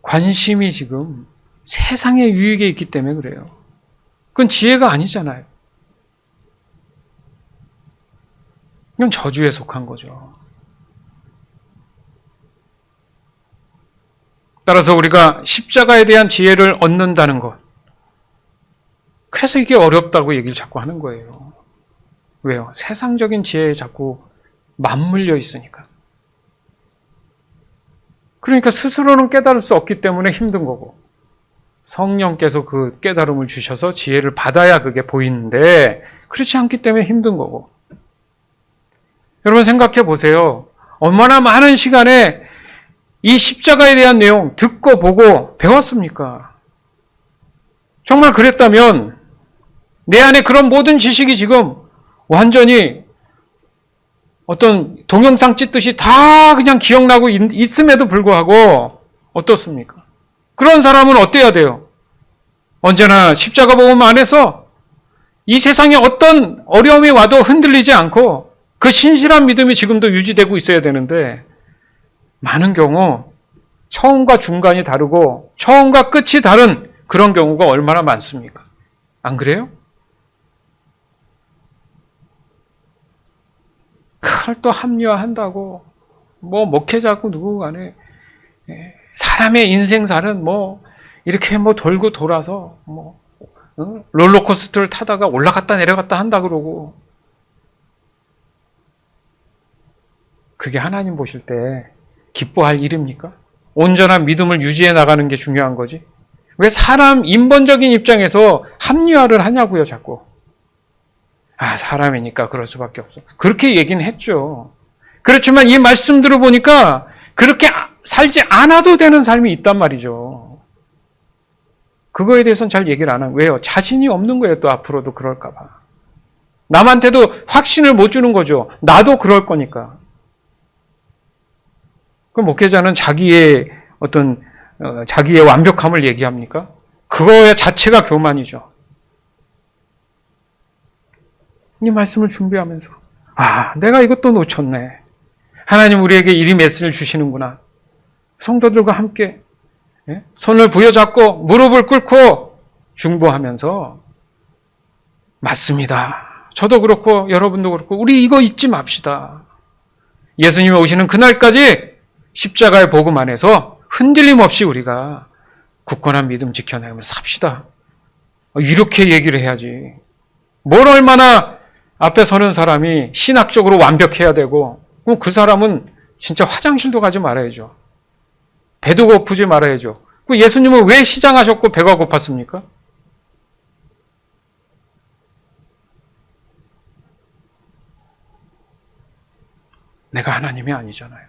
관심이 지금 세상의 유익에 있기 때문에 그래요. 그건 지혜가 아니잖아요. 이건 저주에 속한 거죠. 따라서 우리가 십자가에 대한 지혜를 얻는다는 것. 그래서 이게 어렵다고 얘기를 자꾸 하는 거예요. 왜요? 세상적인 지혜에 자꾸 맞물려 있으니까. 그러니까 스스로는 깨달을 수 없기 때문에 힘든 거고 성령께서 그 깨달음을 주셔서 지혜를 받아야 그게 보이는데 그렇지 않기 때문에 힘든 거고. 여러분 생각해 보세요. 얼마나 많은 시간에 이 십자가에 대한 내용 듣고 보고 배웠습니까? 정말 그랬다면 내 안에 그런 모든 지식이 지금 완전히 어떤 동영상 찍듯이 다 그냥 기억나고 있음에도 불구하고 어떻습니까? 그런 사람은 어때야 돼요? 언제나 십자가 복음 안에서 이 세상에 어떤 어려움이 와도 흔들리지 않고 그 신실한 믿음이 지금도 유지되고 있어야 되는데 많은 경우 처음과 중간이 다르고 처음과 끝이 다른 그런 경우가 얼마나 많습니까? 안 그래요? 그걸 또 합리화한다고 목회자고 누구 간에 사람의 인생살은 이렇게 돌고 돌아서 롤러코스터를 타다가 올라갔다 내려갔다 한다 그러고 그게 하나님 보실 때 기뻐할 일입니까? 온전한 믿음을 유지해 나가는 게 중요한 거지. 왜 사람 인본적인 입장에서 합리화를 하냐고요, 자꾸. 사람이니까 그럴 수밖에 없어. 그렇게 얘기는 했죠. 그렇지만 이 말씀 들어보니까 그렇게 살지 않아도 되는 삶이 있단 말이죠. 그거에 대해서는 잘 얘기를 안 하고. 왜요? 자신이 없는 거예요, 또 앞으로도 그럴까 봐. 남한테도 확신을 못 주는 거죠. 나도 그럴 거니까. 그 목회자는 자기의 어떤 자기의 완벽함을 얘기합니까? 그거 자체가 교만이죠. 이 말씀을 준비하면서 내가 이것도 놓쳤네. 하나님 우리에게 이리 메시지를 주시는구나. 성도들과 함께 손을 부여잡고 무릎을 꿇고 중보하면서 맞습니다. 저도 그렇고 여러분도 그렇고 우리 이거 잊지 맙시다. 예수님이 오시는 그날까지 십자가의 복음 안에서 흔들림 없이 우리가 굳건한 믿음 지켜나가면서 삽시다. 이렇게 얘기를 해야지. 뭘 얼마나 앞에 서는 사람이 신학적으로 완벽해야 되고 그럼 그 사람은 진짜 화장실도 가지 말아야죠. 배도 고프지 말아야죠. 예수님은 왜 시장하셨고 배가 고팠습니까? 내가 하나님이 아니잖아요.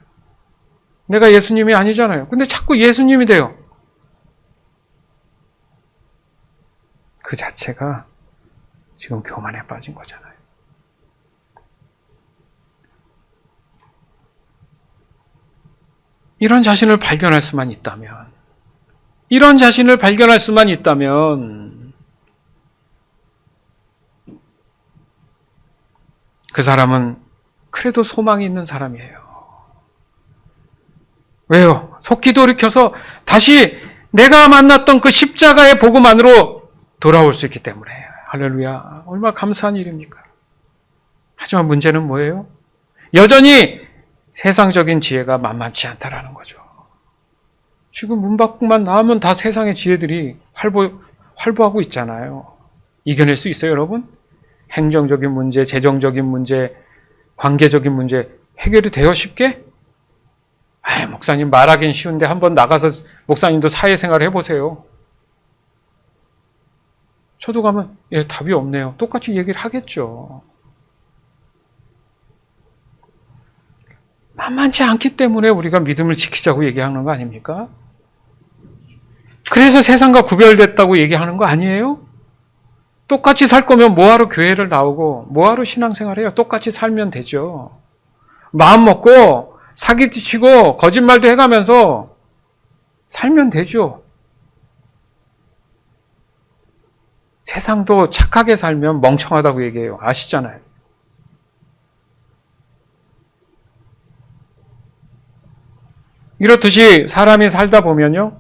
내가 예수님이 아니잖아요. 근데 자꾸 예수님이 돼요. 그 자체가 지금 교만에 빠진 거잖아요. 이런 자신을 발견할 수만 있다면, 그 사람은 그래도 소망이 있는 사람이에요. 왜요? 속히 돌이켜서 다시 내가 만났던 그 십자가의 복음 안으로 돌아올 수 있기 때문에. 할렐루야. 얼마나 감사한 일입니까? 하지만 문제는 뭐예요? 여전히 세상적인 지혜가 만만치 않다라는 거죠. 지금 문 밖만 나오면 다 세상의 지혜들이 활보하고 있잖아요. 이겨낼 수 있어요, 여러분? 행정적인 문제, 재정적인 문제, 관계적인 문제 해결이 돼요, 쉽게? 목사님 말하긴 쉬운데 한번 나가서 목사님도 사회생활 해보세요. 저도 가면 답이 없네요. 똑같이 얘기를 하겠죠. 만만치 않기 때문에 우리가 믿음을 지키자고 얘기하는 거 아닙니까? 그래서 세상과 구별됐다고 얘기하는 거 아니에요? 똑같이 살 거면 뭐하러 교회를 나오고 뭐하러 신앙생활해요? 똑같이 살면 되죠. 마음 먹고 사기치고 거짓말도 해가면서 살면 되죠. 세상도 착하게 살면 멍청하다고 얘기해요. 아시잖아요. 이렇듯이 사람이 살다 보면요,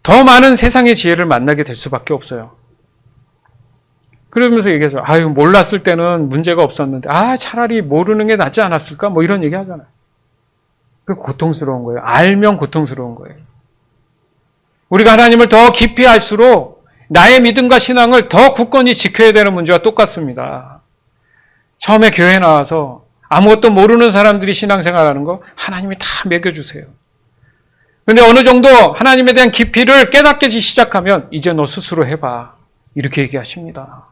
더 많은 세상의 지혜를 만나게 될 수밖에 없어요. 그러면서 얘기하죠. 몰랐을 때는 문제가 없었는데, 차라리 모르는 게 낫지 않았을까? 뭐 이런 얘기 하잖아요. 그 고통스러운 거예요. 알면 고통스러운 거예요. 우리가 하나님을 더 깊이 알수록 나의 믿음과 신앙을 더 굳건히 지켜야 되는 문제와 똑같습니다. 처음에 교회 나와서 아무것도 모르는 사람들이 신앙생활하는 거 하나님이 다 먹여주세요. 그런데 어느 정도 하나님에 대한 깊이를 깨닫기 시작하면 이제 너 스스로 해봐. 이렇게 얘기하십니다.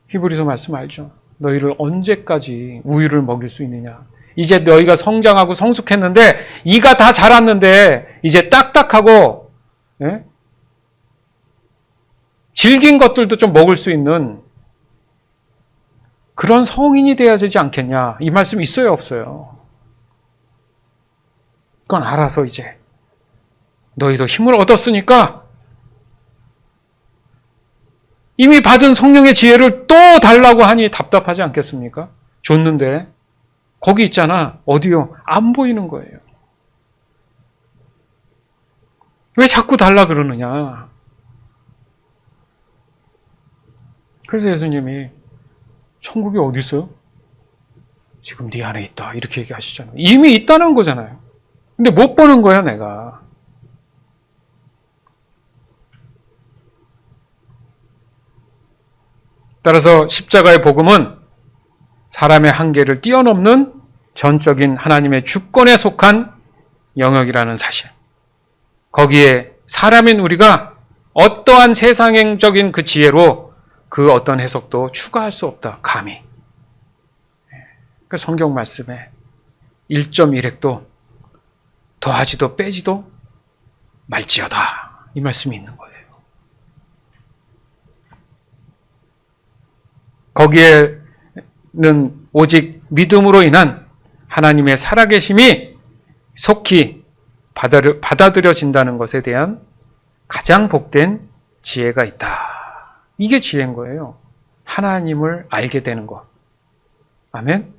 히브리서 말씀 알죠? 너희를 언제까지 우유를 먹일 수 있느냐. 이제 너희가 성장하고 성숙했는데 이가 다 자랐는데 이제 딱딱하고 질긴 것들도 좀 먹을 수 있는 그런 성인이 돼야 되지 않겠냐. 이 말씀 있어요, 없어요? 그건 알아서 이제 너희도 힘을 얻었으니까 이미 받은 성령의 지혜를 또 달라고 하니 답답하지 않겠습니까? 줬는데 거기 있잖아. 어디요? 안 보이는 거예요. 왜 자꾸 달라 그러느냐? 그래서 예수님이 천국이 어디 있어요? 지금 네 안에 있다. 이렇게 얘기하시잖아요. 이미 있다는 거잖아요. 근데 못 보는 거야, 내가. 따라서 십자가의 복음은 사람의 한계를 뛰어넘는 전적인 하나님의 주권에 속한 영역이라는 사실. 거기에 사람인 우리가 어떠한 세상적인 그 지혜로 그 어떤 해석도 추가할 수 없다. 감히. 그 성경 말씀에 1.1획도 더하지도 빼지도 말지어다. 이 말씀이 있는 거예요. 거기에는 오직 믿음으로 인한 하나님의 살아계심이 속히 받아들여진다는 것에 대한 가장 복된 지혜가 있다. 이게 지혜인 거예요. 하나님을 알게 되는 것. 아멘.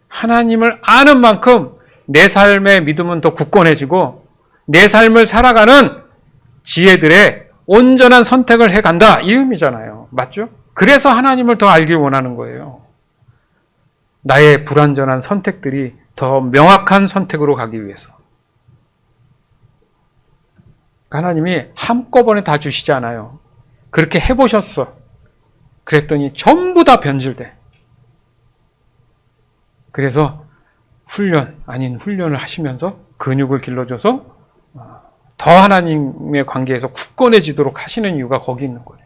하나님을 아는 만큼 내 삶의 믿음은 더 굳건해지고 내 삶을 살아가는 지혜들의 온전한 선택을 해간다. 이 의미잖아요. 맞죠? 그래서 하나님을 더 알길 원하는 거예요. 나의 불완전한 선택들이 더 명확한 선택으로 가기 위해서. 하나님이 한꺼번에 다 주시지 않아요. 그렇게 해보셨어. 그랬더니 전부 다 변질돼. 그래서 훈련 아닌 훈련을 하시면서 근육을 길러줘서 더 하나님의 관계에서 굳건해지도록 하시는 이유가 거기 있는 거예요.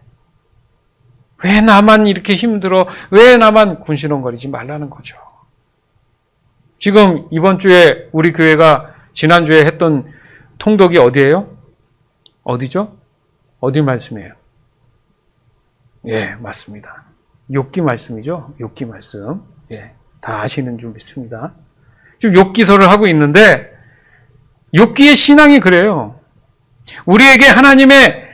왜 나만 이렇게 힘들어? 왜 나만 군시렁거리지 말라는 거죠. 지금 이번 주에 우리 교회가 지난주에 했던 통독이 어디예요? 어디죠? 어디 말씀이에요? 예, 맞습니다. 욥기 말씀이죠. 욥기 말씀. 예, 다 아시는 줄 믿습니다. 지금 욥기서를 하고 있는데 욥기의 신앙이 그래요. 우리에게 하나님의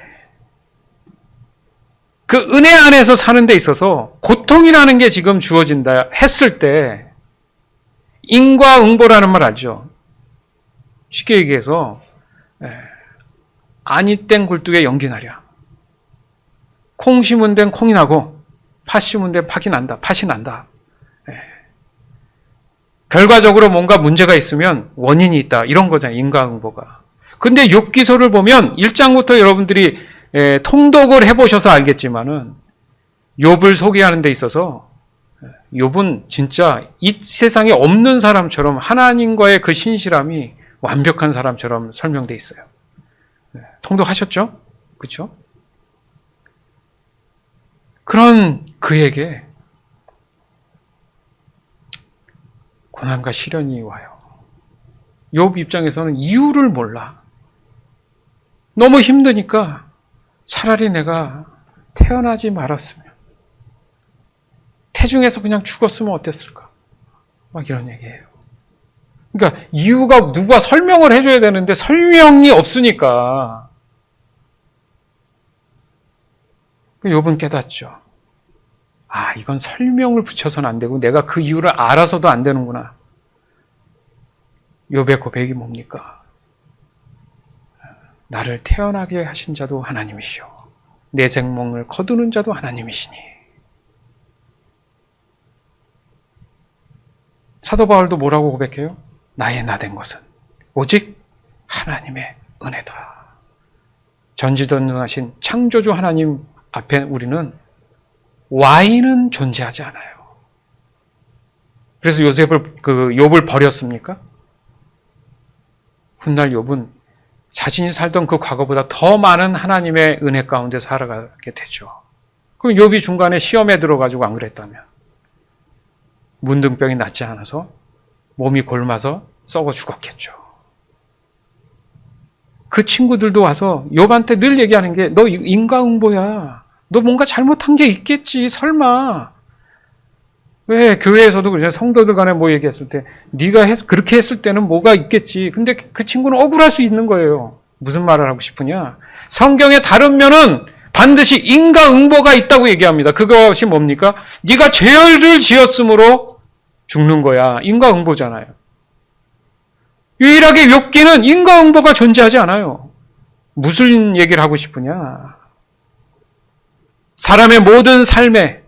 그 은혜 안에서 사는 데 있어서 고통이라는 게 지금 주어진다 했을 때 인과응보라는 말 알죠? 쉽게 얘기해서 아니 땡 굴뚝에 연기 나랴. 콩 심은 데는 콩이 나고 팥 심은 데는 팥이 난다. 결과적으로 뭔가 문제가 있으면 원인이 있다. 이런 거잖아요. 인과응보가. 근데 욥기서를 보면 1장부터 여러분들이 통독을 해보셔서 알겠지만은 욥을 소개하는 데 있어서 욥은 진짜 이 세상에 없는 사람처럼 하나님과의 그 신실함이 완벽한 사람처럼 설명돼 있어요. 통독하셨죠? 그렇죠? 그런 그에게 고난과 시련이 와요. 욥 입장에서는 이유를 몰라. 너무 힘드니까 차라리 내가 태어나지 말았으면, 태중에서 그냥 죽었으면 어땠을까? 막 이런 얘기예요. 그러니까 이유가 누가 설명을 해줘야 되는데 설명이 없으니까 욥은 깨닫죠. 아, 이건 설명을 붙여서는 안 되고 내가 그 이유를 알아서도 안 되는구나. 욥의 고백이 뭡니까? 나를 태어나게 하신 자도 하나님이시오. 내 생명을 거두는 자도 하나님이시니. 사도 바울도 뭐라고 고백해요? 나의 나된 것은 오직 하나님의 은혜다. 전지전능하신 창조주 하나님 앞에 우리는 Y는 존재하지 않아요. 그래서 욥을 버렸습니까? 훗날 욥은 자신이 살던 그 과거보다 더 많은 하나님의 은혜 가운데 살아가게 되죠. 그럼 욥이 중간에 시험에 들어가지고 안 그랬다면 문둥병이 낫지 않아서 몸이 골마서 썩어 죽었겠죠. 그 친구들도 와서 욥한테 늘 얘기하는 게 너 인과응보야. 너 뭔가 잘못한 게 있겠지. 설마. 왜 교회에서도 그러잖아요. 성도들 간에 뭐 얘기했을 때 네가 그렇게 했을 때는 뭐가 있겠지. 근데 그 친구는 억울할 수 있는 거예요. 무슨 말을 하고 싶으냐. 성경의 다른 면은 반드시 인과응보가 있다고 얘기합니다. 그것이 뭡니까? 네가 죄를 지었으므로 죽는 거야. 인과응보잖아요. 유일하게 욥기는 인과응보가 존재하지 않아요. 무슨 얘기를 하고 싶으냐. 사람의 모든 삶에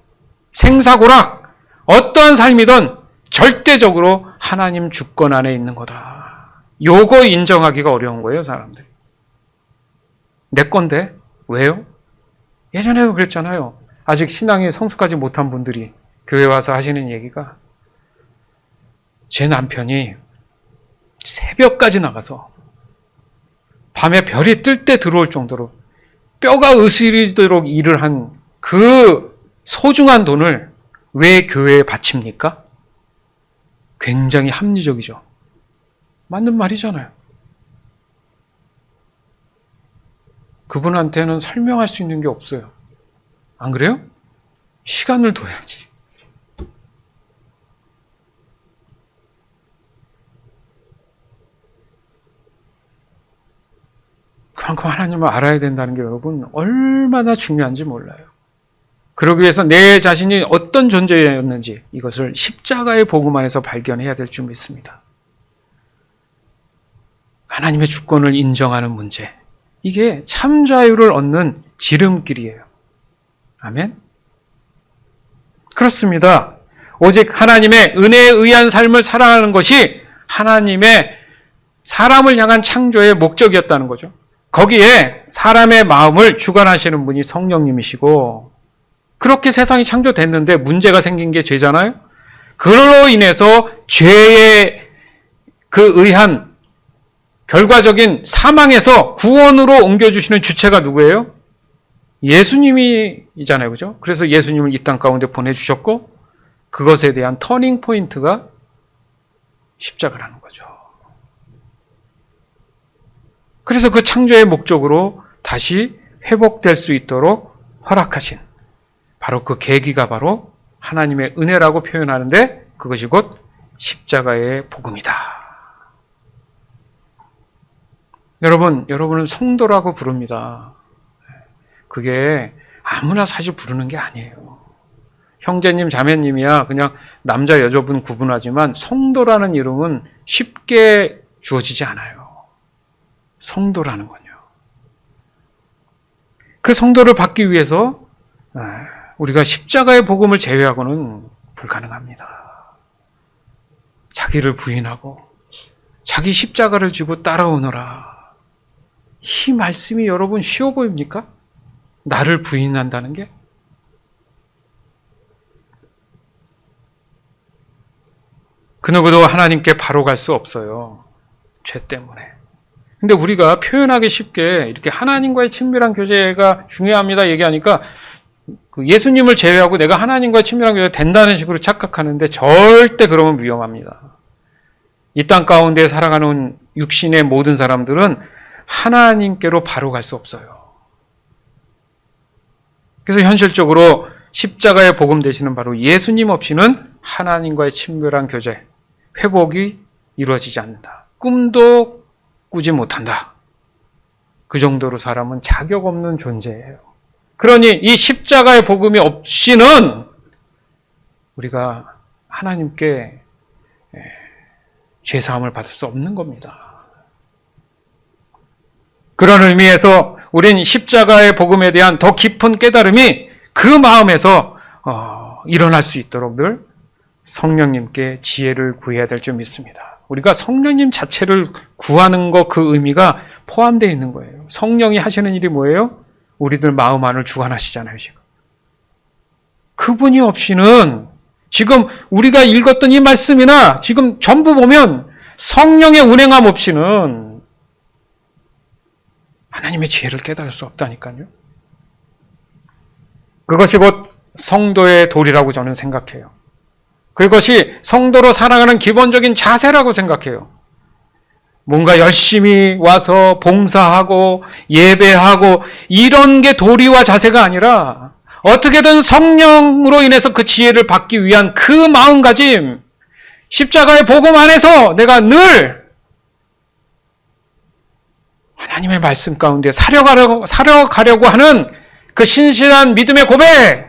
생사고락 어떠한 삶이든 절대적으로 하나님 주권 안에 있는 거다. 요거 인정하기가 어려운 거예요, 사람들이. 내 건데 왜요? 예전에도 그랬잖아요. 아직 신앙이 성숙하지 못한 분들이 교회 와서 하시는 얘기가 제 남편이 새벽까지 나가서 밤에 별이 뜰 때 들어올 정도로 뼈가 으스리도록 일을 한 그 소중한 돈을 왜 교회에 바칩니까? 굉장히 합리적이죠. 맞는 말이잖아요. 그분한테는 설명할 수 있는 게 없어요. 안 그래요? 시간을 둬야지. 그만큼 하나님을 알아야 된다는 게 여러분 얼마나 중요한지 몰라요. 그러기 위해서 내 자신이 어떤 존재였는지 이것을 십자가의 복음 안에서 발견해야 될 줄 믿습니다. 하나님의 주권을 인정하는 문제, 이게 참 자유를 얻는 지름길이에요. 아멘? 그렇습니다. 오직 하나님의 은혜에 의한 삶을 살아가는 것이 하나님의 사람을 향한 창조의 목적이었다는 거죠. 거기에 사람의 마음을 주관하시는 분이 성령님이시고, 그렇게 세상이 창조됐는데 문제가 생긴 게 죄잖아요. 그로 인해서 죄에 그 의한 결과적인 사망에서 구원으로 옮겨주시는 주체가 누구예요? 예수님이잖아요. 그죠? 그래서 예수님을 이 땅 가운데 보내주셨고, 그것에 대한 터닝 포인트가 십자가라는 거죠. 그래서 그 창조의 목적으로 다시 회복될 수 있도록 허락하신 바로 그 계기가 바로 하나님의 은혜라고 표현하는데, 그것이 곧 십자가의 복음이다. 여러분은 성도라고 부릅니다. 그게 아무나 사실 부르는 게 아니에요. 형제님, 자매님이야 그냥 남자, 여자분 구분하지만 성도라는 이름은 쉽게 주어지지 않아요. 성도라는 건요. 그 성도를 받기 위해서 우리가 십자가의 복음을 제외하고는 불가능합니다. 자기를 부인하고 자기 십자가를 지고 따라오너라. 이 말씀이 여러분 쉬워 보입니까? 나를 부인한다는 게? 그 누구도 하나님께 바로 갈 수 없어요. 죄 때문에. 근데 우리가 표현하기 쉽게 이렇게 하나님과의 친밀한 교제가 중요합니다 얘기하니까 그 예수님을 제외하고 내가 하나님과의 친밀한 교제가 된다는 식으로 착각하는데 절대 그러면 위험합니다. 이 땅 가운데 살아가는 육신의 모든 사람들은 하나님께로 바로 갈 수 없어요. 그래서 현실적으로 십자가의 복음 되시는 바로 예수님 없이는 하나님과의 친밀한 교제, 회복이 이루어지지 않는다. 꿈도 꾸지 못한다. 그 정도로 사람은 자격 없는 존재예요. 그러니 이 십자가의 복음이 없이는 우리가 하나님께 죄사함을 받을 수 없는 겁니다. 그런 의미에서 우린 십자가의 복음에 대한 더 깊은 깨달음이 그 마음에서 일어날 수 있도록 늘 성령님께 지혜를 구해야 될 줄 믿습니다. 우리가 성령님 자체를 구하는 것, 그 의미가 포함되어 있는 거예요. 성령이 하시는 일이 뭐예요? 우리들 마음 안을 주관하시잖아요, 지금. 그분이 없이는 지금 우리가 읽었던 이 말씀이나 지금 전부 보면 성령의 운행함 없이는 하나님의 지혜를 깨달을 수 없다니까요. 그것이 곧 성도의 도리라고 저는 생각해요. 그것이 성도로 살아가는 기본적인 자세라고 생각해요. 뭔가 열심히 와서 봉사하고 예배하고 이런 게 도리와 자세가 아니라 어떻게든 성령으로 인해서 그 지혜를 받기 위한 그 마음가짐, 십자가의 복음 안에서 내가 늘 하나님의 말씀 가운데 살아가려고 하는 그 신실한 믿음의 고백,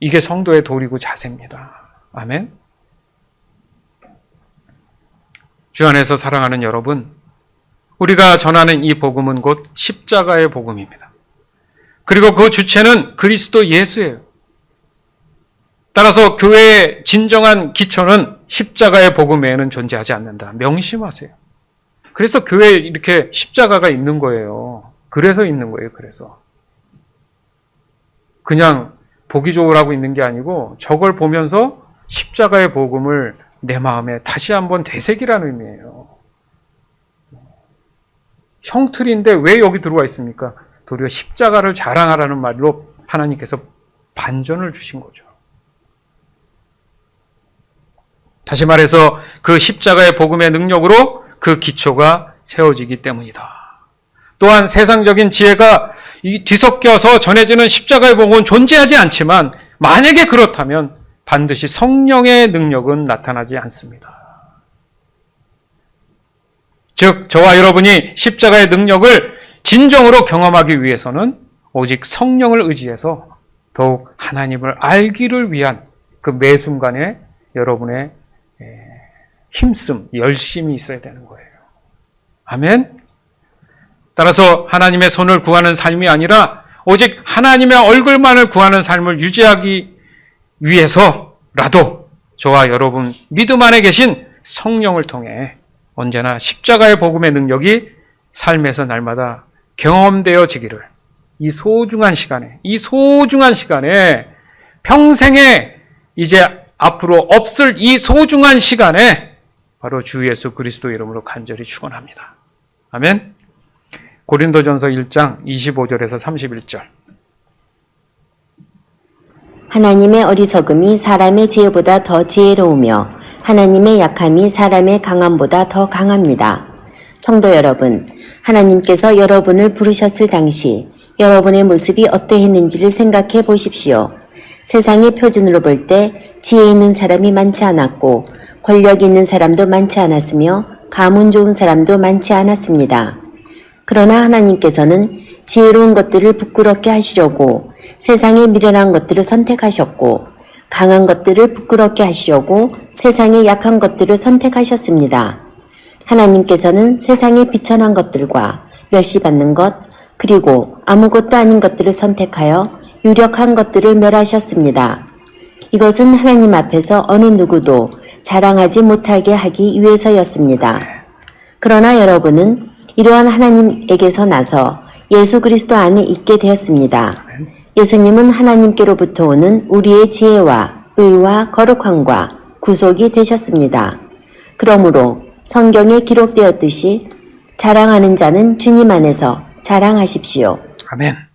이게 성도의 도리고 자세입니다. 아멘. 주 안에서 사랑하는 여러분, 우리가 전하는 이 복음은 곧 십자가의 복음입니다. 그리고 그 주체는 그리스도 예수예요. 따라서 교회의 진정한 기초는 십자가의 복음 외에는 존재하지 않는다. 명심하세요. 그래서 교회에 이렇게 십자가가 있는 거예요. 그래서 있는 거예요. 그래서 그냥 보기 좋으라고 있는 게 아니고 저걸 보면서 십자가의 복음을 내 마음에 다시 한번 되새기라는 의미예요. 형틀인데 왜 여기 들어와 있습니까? 도리어 십자가를 자랑하라는 말로 하나님께서 반전을 주신 거죠. 다시 말해서 그 십자가의 복음의 능력으로 그 기초가 세워지기 때문이다. 또한 세상적인 지혜가 뒤섞여서 전해지는 십자가의 복음은 존재하지 않지만 만약에 그렇다면 반드시 성령의 능력은 나타나지 않습니다. 즉 저와 여러분이 십자가의 능력을 진정으로 경험하기 위해서는 오직 성령을 의지해서 더욱 하나님을 알기를 위한 그 매 순간에 여러분의 힘씀, 열심이 있어야 되는 거예요. 아멘. 따라서 하나님의 손을 구하는 삶이 아니라 오직 하나님의 얼굴만을 구하는 삶을 유지하기 위해서라도 저와 여러분 믿음 안에 계신 성령을 통해 언제나 십자가의 복음의 능력이 삶에서 날마다 경험되어지기를 이 소중한 시간에 평생에 이제 앞으로 없을 이 소중한 시간에 바로 주 예수 그리스도 이름으로 간절히 축원합니다. 아멘. 고린도전서 1장 25절에서 31절.
하나님의 어리석음이 사람의 지혜보다 더 지혜로우며 하나님의 약함이 사람의 강함보다 더 강합니다. 성도 여러분, 하나님께서 여러분을 부르셨을 당시 여러분의 모습이 어떠했는지를 생각해 보십시오. 세상의 표준으로 볼 때 지혜 있는 사람이 많지 않았고 권력 있는 사람도 많지 않았으며 가문 좋은 사람도 많지 않았습니다. 그러나 하나님께서는 지혜로운 것들을 부끄럽게 하시려고 세상의 미련한 것들을 선택하셨고 강한 것들을 부끄럽게 하시려고 세상의 약한 것들을 선택하셨습니다. 하나님께서는 세상의 비천한 것들과 멸시받는 것 그리고 아무것도 아닌 것들을 선택하여 유력한 것들을 멸하셨습니다. 이것은 하나님 앞에서 어느 누구도 자랑하지 못하게 하기 위해서였습니다. 그러나 여러분은 이러한 하나님에게서 나서 예수 그리스도 안에 있게 되었습니다. 예수님은 하나님께로부터 오는 우리의 지혜와 의와 거룩함과 구속이 되셨습니다. 그러므로 성경에 기록되었듯이 자랑하는 자는 주님 안에서 자랑하십시오.
아멘.